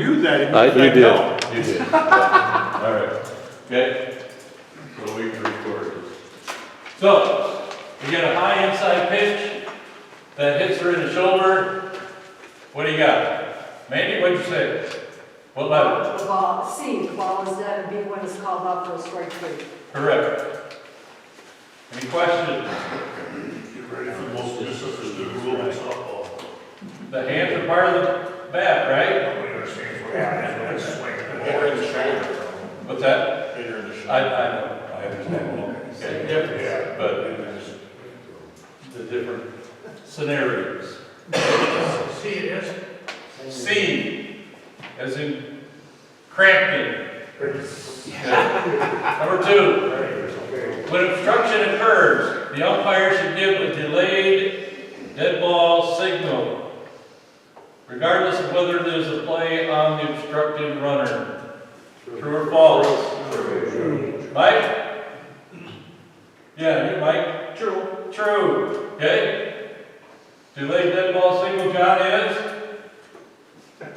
use that. You did. No. You did. All right. Okay. So we can record it. So, you get a high inside pitch that hits her in the shoulder. What do you got? Mandy, what'd you say? What letter? The ball, C, the ball is dead and B when it's called out for a strike three. Correct. Any questions? Get ready for the most misunderstood rule in softball. The hands are part of the bat, right? Nobody understands what happens when it's swinging. Or in the shoulder. What's that? Hit her in the shoulder. I know. I understand. Okay. Yeah. But the different scenarios. See, it is. C, as in Crampton. Number 2, when obstruction occurs, the umpire should give a delayed dead ball signal, regardless of whether there's a play on the obstructed runner. True or false? True. Mike? Yeah, you, Mike? True. True. Okay? Delayed dead ball signal, John, is?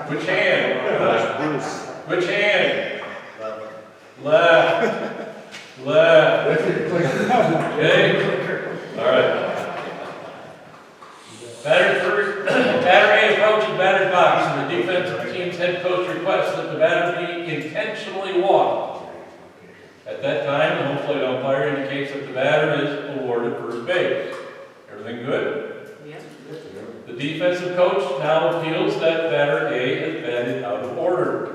Which hand? Which hand? Left. Left. Okay? All right. Batter A approaches batter's box, and the defensive team's head coach requests that the batter be intentionally walked. At that time, the home plate umpire indicates that the batter is awarded first base. Everything good? Yes. The defensive coach now appeals that batter A has batted out of order.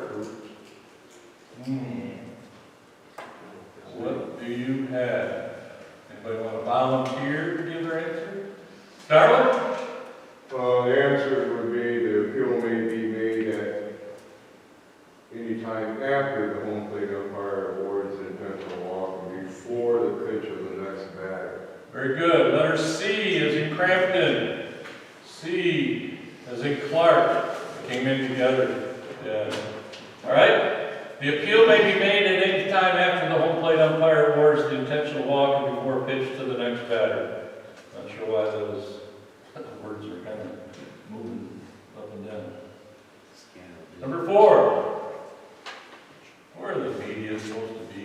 What do you have? Anybody want to volunteer to give their answer? Darwin? The answer would be the appeal may be made at any time after the home plate umpire awards an intentional walk and before the pitch of the next batter. Very good. Letter C is in Crampton. C as in Clark. Came in together. Yeah. All right. The appeal may be made at any time after the home plate umpire awards the intentional walk and before pitch to the next batter. Not sure why those words are kind of moving up and down. Number 4. Where are the media supposed to be?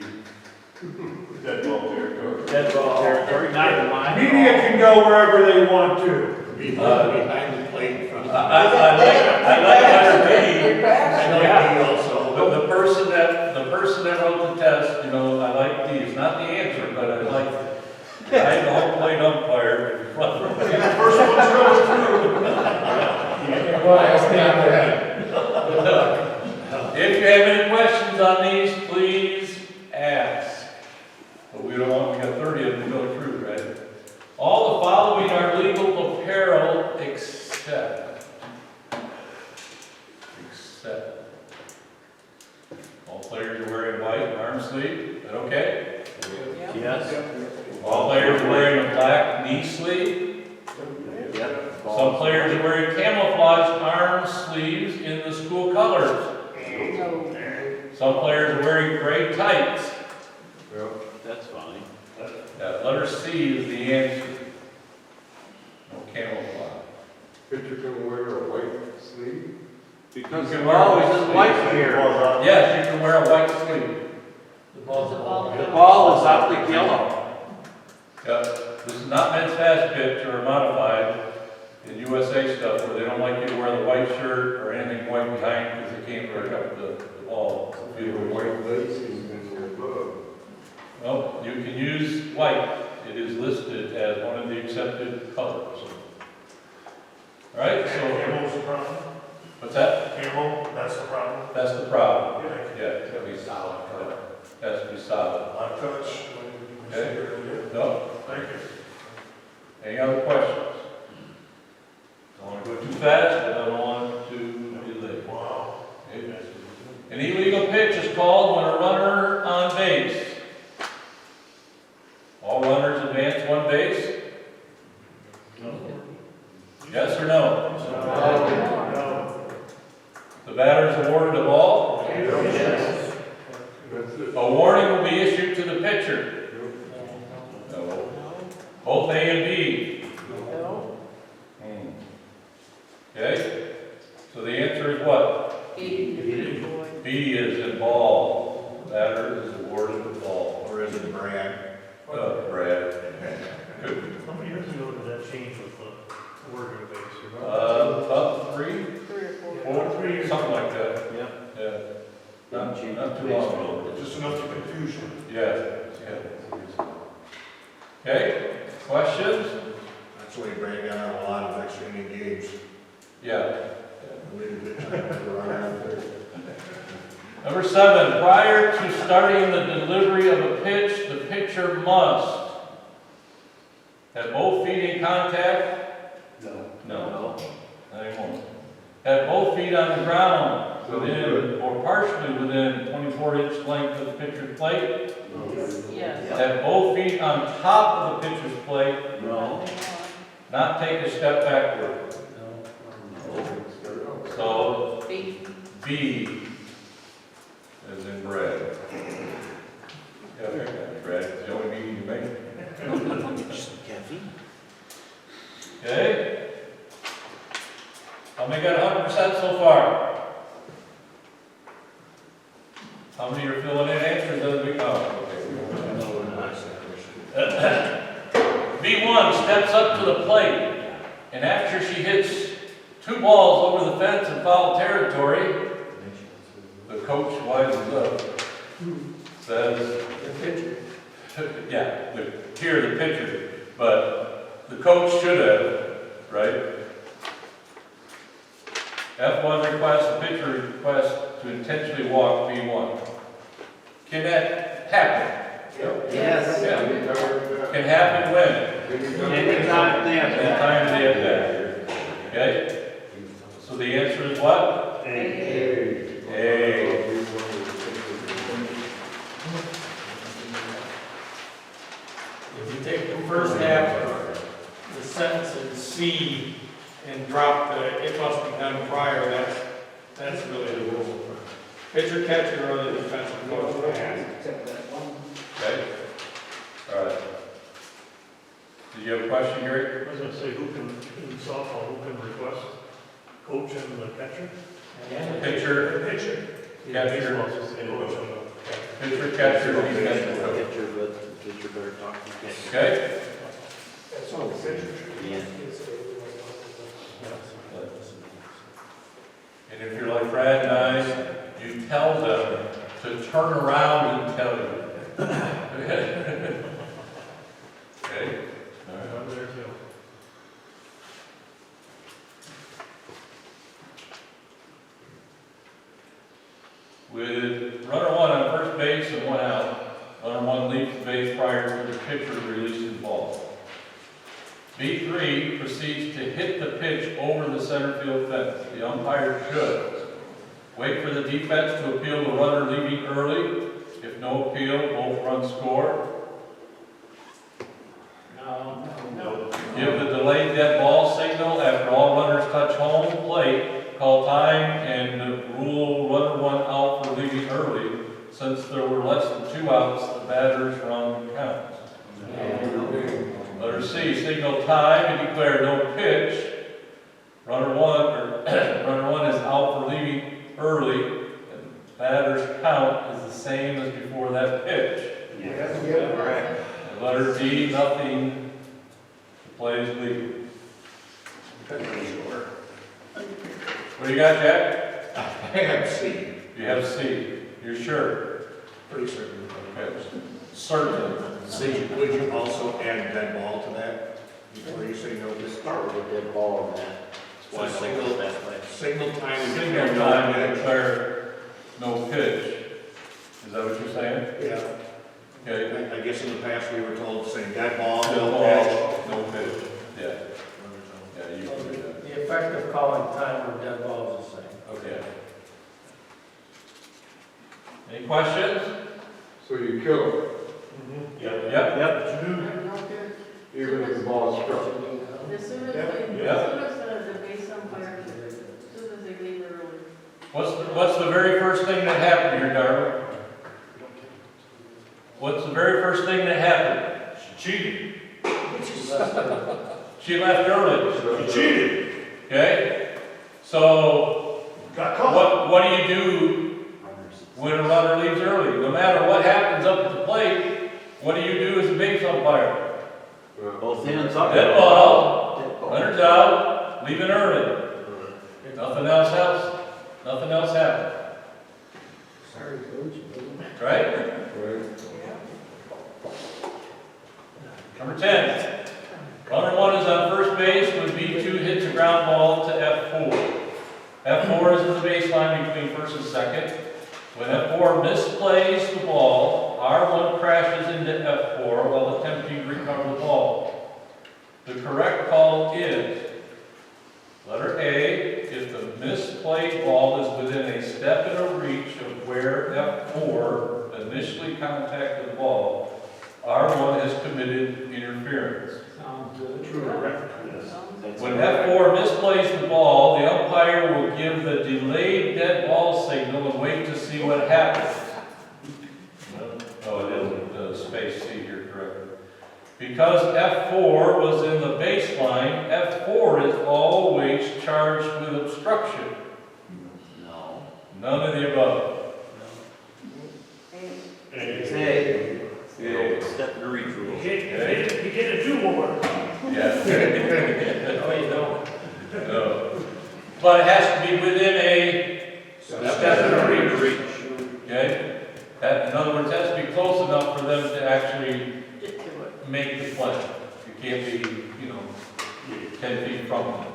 Dead ball territory. Dead ball territory, not in mine. Media can go wherever they want to. Behind the plate in front of the. I like letter B. I know also. But the person that wrote the test, you know, I like D. It's not the answer, but I like it. I had the home plate umpire in front of me. First one's going through. If you have any questions on these, please ask. But we don't want, we got 30 of them to go through, right? All the following are legal apparel except. All players are wearing white arm sleeve. Is that okay? Yes. All players are wearing a black knee sleeve. Some players are wearing camouflage arm sleeves in the school colors. No. Some players are wearing gray tights. That's fine. Yeah, letter C is the answer. No camouflage. Pitcher can wear a white sleeve. Because You they're can wear always white in white here. Yes, you can wear a white sleeve. The ball. The ball is optic yellow. Yep. This is not men's fast pitch or modified in USA stuff where they don't like you to wear the white shirt or anything white behind because they can't break up the ball. Be the white laces in your glove. Well, you can use white. It is listed as one of the accepted colors. All right, so Camel's the problem. what's that? Camel, that's the problem. That's the problem. Yeah. Yeah, it's got to be solid. Has to be solid. Live coach. Okay. No? Thank you. Any other questions? Don't want to go too fast, but I don't want to be late. Wow. Okay. An illegal pitch is called when a runner on base. All runners advance one base? Yes or no? No. The batter is awarded a ball? Yes. That's it. A warning will be issued to the pitcher? No. Both A and B? No. Okay, so the answer is what? B. B is in ball. The batter is awarded the ball. Or is it Brad? Brad. Good. How many years ago did that change with the working base? About 3, 3 or 4. 4, 3, something like that. Yeah. Yeah. Not too long ago. Just enough to confusion. Yeah. Okay, questions? That's why Brad got out a lot of extra inning games. Yeah. We didn't get time to run out there. Number 7, prior to starting the delivery of a pitch, the pitcher must have both feet in contact? No. No. Not anymore. Have both feet on the ground within or partially within 24-inch length of the pitcher's plate? Yes. Have both feet on top of the pitcher's plate, No. not take a step backward. So B. B is in Brad. Yeah, Brad, it's the only meeting you make. Okay? How many got 100% so far? How many are filling in answers as we go? B1 steps up to the plate, and after she hits 2 balls over the fence in foul territory, the coach winds up, says, yeah, here the pitcher, but the coach should have, right? F1 requests, the pitcher requests to intentionally walk B1. Can that happen? Yes. Yeah. Can happen when? Anytime they have Anytime they have that. Okay? So the answer is what? A. If you take the first half of the sentence in C and drop the, it must be done prior, that's really the rule. Pitcher, catcher, or the defensive coach has. Okay? All right. Did you have a question, Gary? I was gonna say, who can, in softball, who can request coach and the catcher? Pitcher, Pitcher. Catcher. Baseball's just the coach and the catcher. pitcher, catcher, defensive coach. Get your better talk. Okay? That's all the pitcher. Yeah. And if you're like Brad and I, you tell them to turn around and tell you. Okay? All right. I'm there too. With runner 1 on first base and 1 out, runner 1 leaves the base prior to the pitcher releasing the ball. B3 proceeds to hit the pitch over the center field fence. The umpire should wait for the defense to appeal the runner leaving early. If no appeal, both runs score. No. Give the delayed dead ball signal after all runners touch home plate. Call time and rule runner 1 out for leaving early. Since there were less than 2 outs, the batter's run counts. Letter C, signal time and declare no pitch. Runner 1 is out for leaving early, and batter's count is the same as before that pitch. And letter D, nothing. The play is legal. What do you got, Jack? I have C. You have C. You're sure? Pretty certain. Okay. Certain. C, would you also add dead ball to that? Before you say no, just start with With a dead ball on that. So signal time and Signal declare time no to pitch. declare no pitch. Is that what you're saying? Yeah. Okay. I guess in the past we were told to say dead ball, Dead no ball, no pitch. Yeah, yeah, you can do that. The effect of calling time or dead ball is the same. Okay. Any questions? So you kill it, Yep. even if the ball is struck. As soon as the base umpire, as soon as they leave early. What's the very first thing that happened here, Darwin? What's the very first thing that happened? Cheating. She left early. He cheated. Okay? So Got caught. what do you do when a runner leaves early. No matter what happens up at the plate, what do you do as a base umpire? Both hands up. Dead ball, runner's out, leaving early. Nothing else happens. Nothing else happens. Sorry, coach. Right? Right. Number 10. Runner 1 is on first base when B2 hits a ground ball to F4. F4 is in the baseline between first and second. When F4 misplays the ball, R1 crashes into F4 while attempting to recover the ball. The correct call is letter A, if the misplayed ball is within a step and a reach of where F4 initially contacted the ball, R1 has committed interference. Sounds good. True or correct? When F4 misplays the ball, the umpire will give the delayed dead ball signal and wait to see what happens. No, it isn't space C here, correct. Because F4 was in the baseline, F4 is always charged with obstruction. No. None of the above. Say, step and reach rule. You get a do-over. Yeah. No, you don't. No. But it has to be within a step and a reach. Okay? That, in other words, it has to be close enough for them to actually Get to it. make the play. You can't be, 10 feet from them.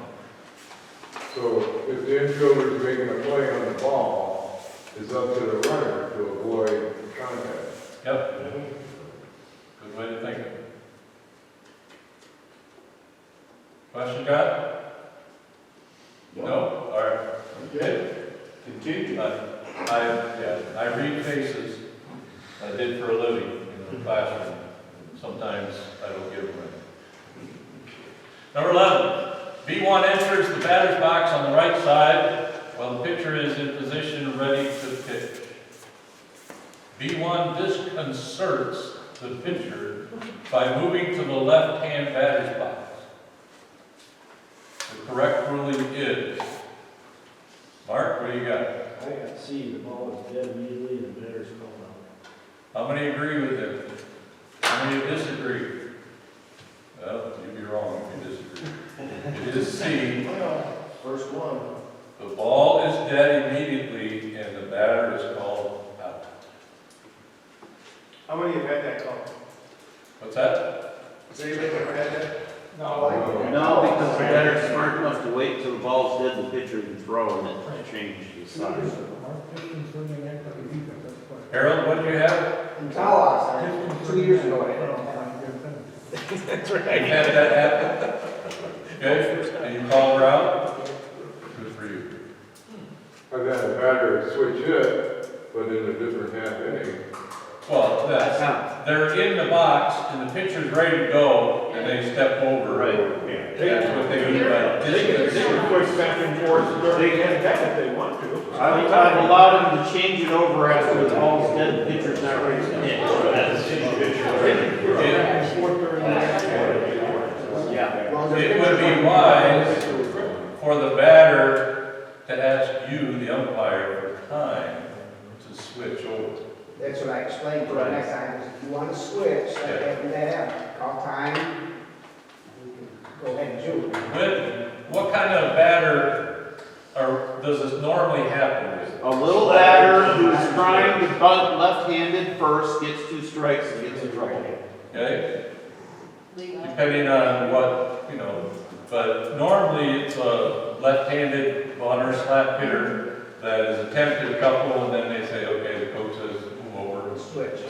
So if the infielder is making a play on the ball, it's up to the runner to avoid contact. Yep. Good way to think of it. Question, John? No? All right. Okay. Continue. I read faces. I did for a living in the classroom. Sometimes I don't give them. Number 11. B1 enters the batter's box on the right side while the pitcher is in position ready to pitch. B1 disconcerts the pitcher by moving to the left-hand batter's box. The correct ruling is, Mark, what do you got? I got C, the ball is dead immediately and the batter's called out. How many agree with it? How many disagree? Well, you'd be wrong if you disagree. It is C. Well, first one. The ball is dead immediately and the batter is called out. How many have had that call? What's that? Has anybody ever had that? No, because the batter's smart enough to wait till the ball's dead, the pitcher can throw and then change the side. Harold, what do you have? In Tawas, 2 years ago, I had That's right. You had that happen? Okay, and you called her out? Good for you. I've had a batter switch hit, but in a different half inning. Well, they're in the box and the pitcher's ready to go and they step over. Right. That's what they do by distance. They can push back and forth during the inning if they want to. I've allowed them to change it over after the ball's dead, the pitcher's not ready to hit. Yeah. It would be wise for the batter to ask you, the umpire, for time to switch over. That's what I explained to the next time, is if you want to switch, after that happens, call time, we can go ahead and do it. What kind of batter does this normally happen with? A little batter who's trying to bunt left-handed first gets 2 strikes and gets in trouble. Okay? Depending on what, but normally it's a left-handed bunter slap hitter that has attempted a couple and then they say, okay, the coach says, move over. Switch.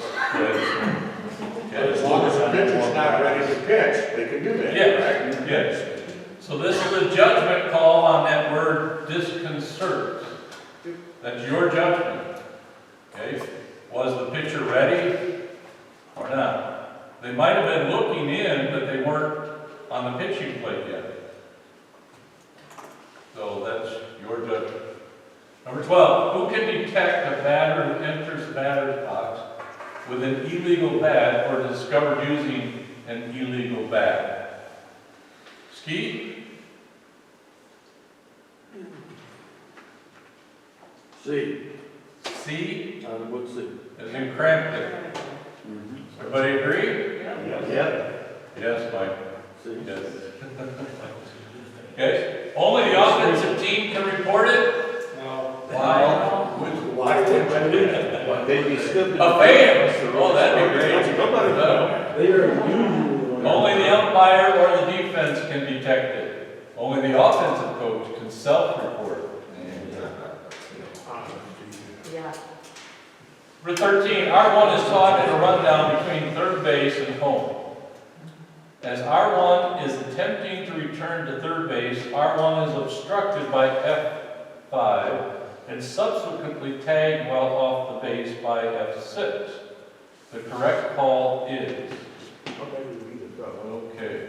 As long as the pitcher's not ready to pitch, they can do that. Yeah, yes. So this is a judgment call on that word disconcert. That's your judgment. Okay? Was the pitcher ready or not? They might have been looking in, but they weren't on the pitching plate yet. So that's your judgment. Number 12, who can detect a batter who enters the batter's box with an illegal bat or discovered using an illegal bat? Ski? See. C C What's it? is in Crampton. Everybody agree? Yep. Yes, Mike. See? Yes. Okay, only the offensive team can report it? No. Why? Why would They'd be stupid. A fan? Oh, that'd be great. They are usually. Only the umpire or the defense can detect it. Only the offensive coach can self-report. Yeah. Number 13, R1 is taught in a rundown between third base and home. As R1 is attempting to return to third base, R1 is obstructed by F5 and subsequently tagged while off the base by F6. The correct call is... Okay,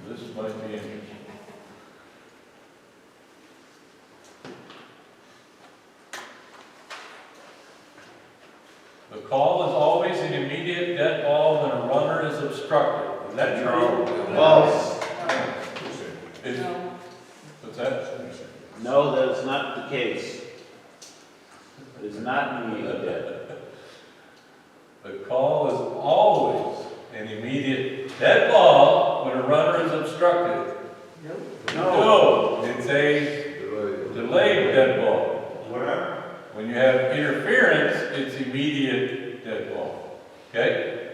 this might be interesting. The call is always an immediate dead ball when a runner is obstructed. Is that true? False. Is- No. What's that? No, that is not the case. It is not immediate. The call is always an immediate dead ball when a runner is obstructed. No, it's a delayed dead ball. Whatever. When you have interference, it's immediate dead ball. Okay?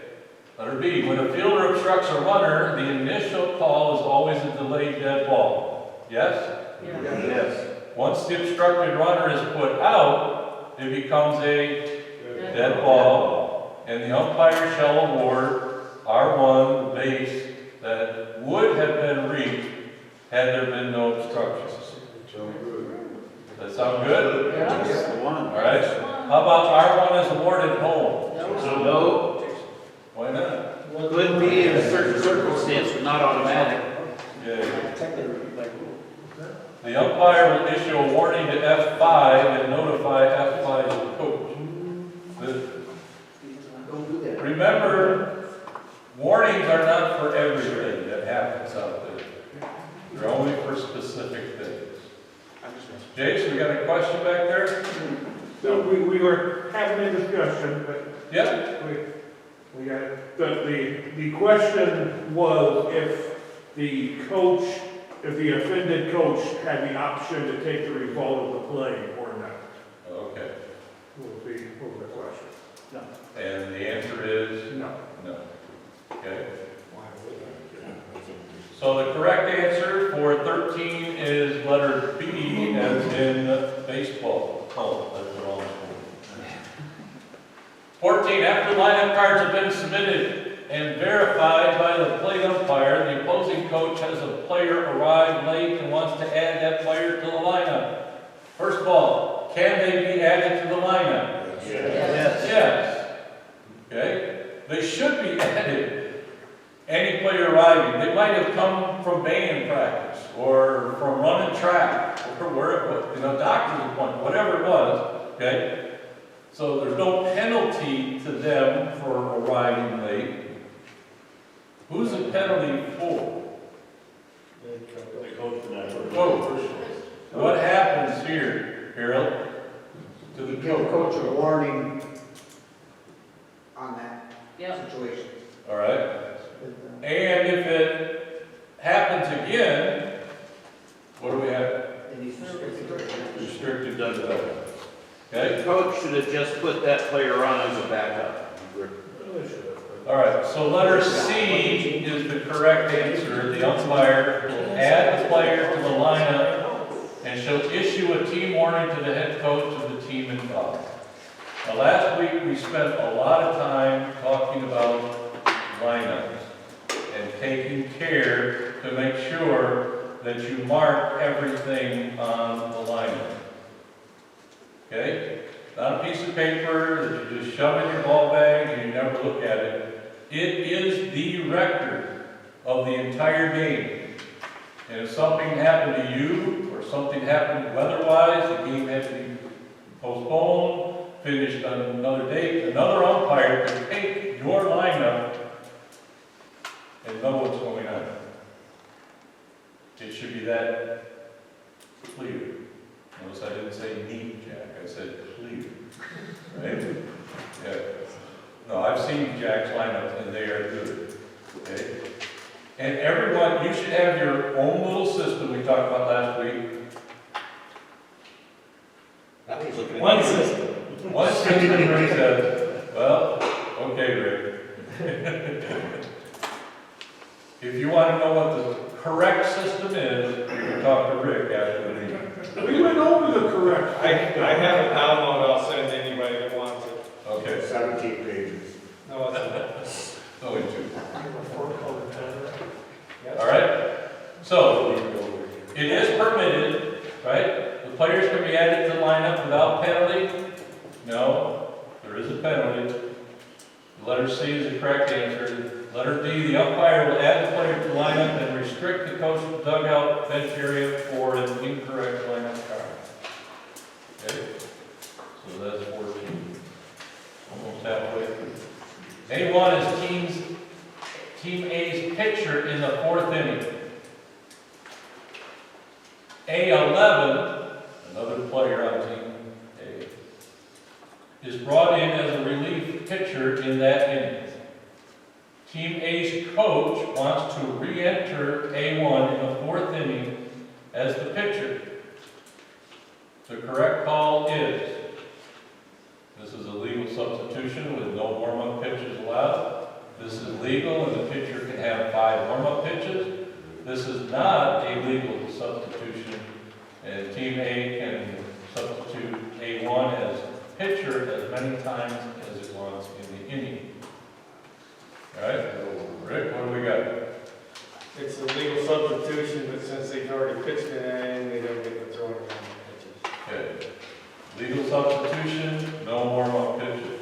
Letter B, when a fielder obstructs a runner, the initial call is always a delayed dead ball. Yes? Yeah. Yes. Once the obstructed runner is put out, it becomes a dead ball, and the umpire shall award R1 the base that would have been reached had there been no obstructions. Does that sound good? That's the one. All right. How about R1 is awarded home? No, Why not? could be in a certain circumstance, but not automatic. Yeah. The umpire will issue a warning to F5 and notify F5's coach. Remember, warnings are not for everything that happens out there. They're only for specific things. Jason, we got a question back there? So we were having a discussion, but Yeah? we got, the question was if the coach, if the offended coach had the option to take the result of the play or not. Okay. What was the question? And the answer is No. no. Okay. So the correct answer for 13 is letter B, as in baseball. Oh, that's the wrong one. 14, after lineup cards have been submitted and verified by the plate umpire, the opposing coach has a player arrive late and wants to add that player to the lineup. First of all, can they be added to the lineup? Yes. Yes. Okay? They should be added. Any player arriving, they might have come from band practice, or from running track, or where it was, doctor's appointment, whatever it was, okay? So there's no penalty to them for arriving late. Who's the penalty for? Whoa. What happens here, Harold, to the Give the coach? coach a warning on that Yep. situation. All right? And if it happens again, what do we have? And he's restricted. Restricted does that. Okay? The coach should have just put that player on as a backup. All right, so letter C is the correct answer. The umpire will add the player to the lineup and shall issue a team warning to the head coach of the team involved. Now, last week we spent a lot of time talking about lineups and taking care to make sure that you mark everything on the lineup. Okay? Not a piece of paper that you just shove in your ball bag and you never look at it. It is the record of the entire game. And if something happened to you or something happened weather-wise, the game had to be postponed, finished on another date, another umpire can take your lineup and know what's going on. It should be that clear. Notice I didn't say neat, Jack, I said clear. Maybe. Yeah. No, I've seen Jack's lineups and they are good. Okay? And everyone, you should have your own little system we talked about last week. I was looking at One you. system. One system Rick said, well, okay, Rick. If you want to know what the correct system is, you can talk to Rick after the meeting. We went over the correct. I have a download I'll send to anybody that wants it. Okay, 17 pages. No, it's only two. Four color pen. Yes. All right? So, it is permitted, right? The players can be added to the lineup without penalty? No, there is a penalty. Letter C is the correct answer. Letter D, the umpire will add the player to the lineup and restrict the coach dugout bench area for an incorrect lineup card. Okay? So that's 14. Almost halfway through. A1 is Team A's pitcher in the 4th inning. A11, another player on Team A, is brought in as a relief pitcher in that inning. Team A's coach wants to re-enter A1 in the 4th inning as the pitcher. The correct call is, this is a legal substitution with no warm-up pitches allowed. This is legal and the pitcher can have 5 warm-up pitches. This is not a legal substitution, and Team A can substitute A1 as pitcher as many times as it wants in the inning. All right, Rick, what do we got? It's a legal substitution, but since they've already pitched in that inning, they don't get to throw it on pitches. Okay. Legal substitution, no warm-up pitches.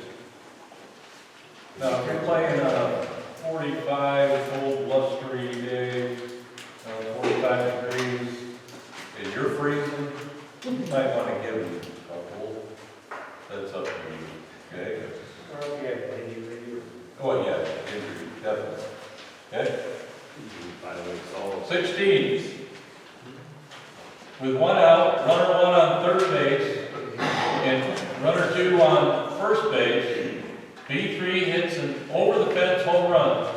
Now, if you're playing on a 45 cold blustery day, 45 degrees, and you're freezing, you might want to give them a couple. That's up to you, okay? Or if you have any review. Oh, yeah, injury, definitely. Okay? By the way, it's all 16. With 1 out, runner 1 on 3rd base, and runner 2 on 1st base, B3 hits an over-the-fence home run.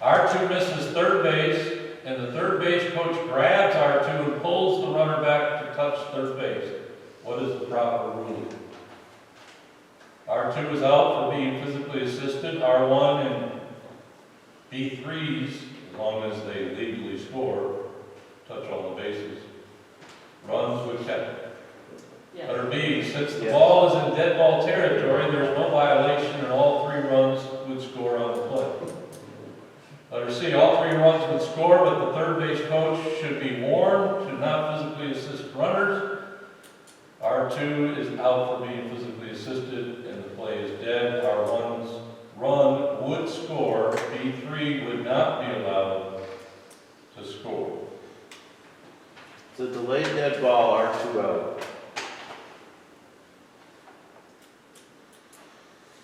R2 misses 3rd base, and the 3rd base coach grabs R2 and pulls the runner back to touch 3rd base. What is the proper ruling? R2 is out for being physically assisted. R1 and B3s, as long as they legally score, touch all the bases. Runs would count. Yeah. Letter B, since the ball is in dead ball territory, there's no violation and all 3 runs would score on the play. Letter C, all 3 runs would score, but the 3rd base coach should be warned to not physically assist runners. R2 is out for being physically assisted and the play is dead. R1's run would score. B3 would not be allowed to score. It's a delayed dead ball, R2 out.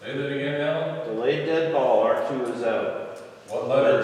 Say that again, Alan? Delayed dead ball, R2 is out. What letter?